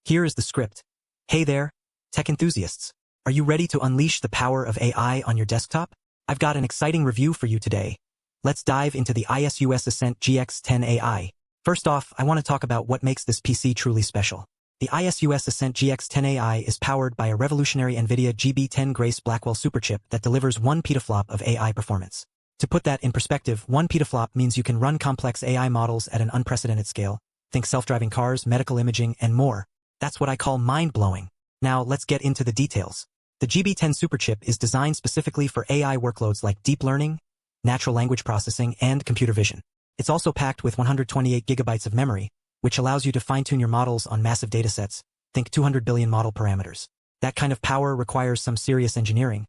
Here is the script. Hey there, tech enthusiasts. Are you ready to unleash the power of AI on your desktop? I've got an exciting review for you today. Let's dive into the ASUS Ascent GX10 AI. First off, I want to talk about what makes this PC truly special. The ASUS Ascent GX10 AI is powered by a revolutionary NVIDIA GB10 Grace Blackwell Superchip that delivers 1 petaFLOP of AI performance. To put that in perspective, 1 petaFLOP means you can run complex AI models at an unprecedented scale. Think self-driving cars, medical imaging, and more. That's what I call mind-blowing. Now, let's get into the details. The GB10 Superchip is designed specifically for AI workloads like deep learning, natural language processing, and computer vision. It's also packed with 128 gigabytes of memory, which allows you to fine-tune your models on massive datasets. Think 200 billion model parameters. That kind of power requires some serious engineering,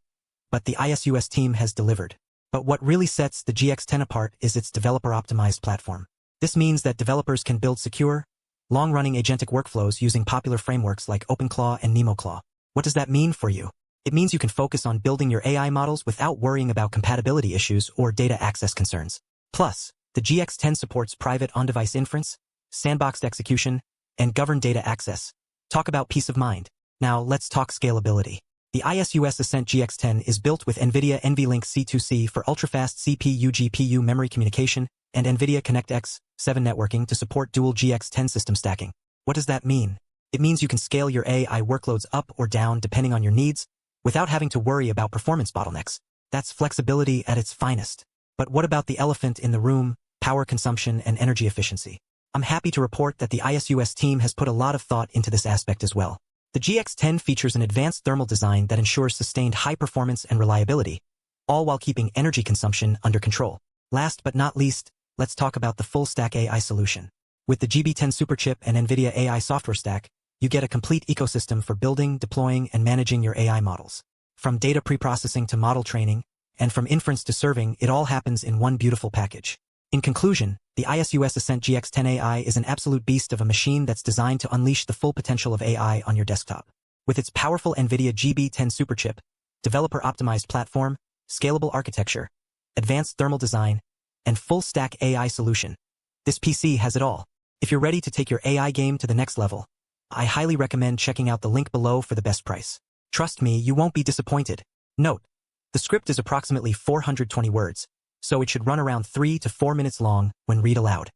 but the ASUS team has delivered. But what really sets the GX10 apart is its developer-optimized platform. This means that developers can build secure, long-running agentic workflows using popular frameworks like OpenClaw and NemoClaw. What does that mean for you? It means you can focus on building your AI models without worrying about compatibility issues or data access concerns. Plus, the GX10 supports private on-device inference, sandboxed execution, and governed data access. Talk about peace of mind. Now, let's talk scalability. The ASUS Ascent GX10 is built with NVIDIA NVLink C2C for ultra-fast CPU-GPU memory communication and NVIDIA ConnectX 7 networking to support dual GX10 system stacking. What does that mean? It means you can scale your AI workloads up or down depending on your needs, without having to worry about performance bottlenecks. That's flexibility at its finest. But what about the elephant in the room, power consumption and energy efficiency? I'm happy to report that the ASUS team has put a lot of thought into this aspect as well. The GX10 features an advanced thermal design that ensures sustained high performance and reliability, all while keeping energy consumption under control. Last but not least, let's talk about the full-stack AI solution. With the GB10 Superchip and NVIDIA AI software stack, you get a complete ecosystem for building, deploying, and managing your AI models. From data preprocessing to model training, and from inference to serving, it all happens in one beautiful package. In conclusion, the ASUS Ascent GX10 AI is an absolute beast of a machine that's designed to unleash the full potential of AI on your desktop. With its powerful NVIDIA GB10 Superchip, developer-optimized platform, scalable architecture, advanced thermal design, and full-stack AI solution, this PC has it all. If you're ready to take your AI game to the next level, I highly recommend checking out the link below for the best price. Trust me, you won't be disappointed. Note, the script is approximately 420 words, so it should run around 3 to 4 minutes long when read aloud.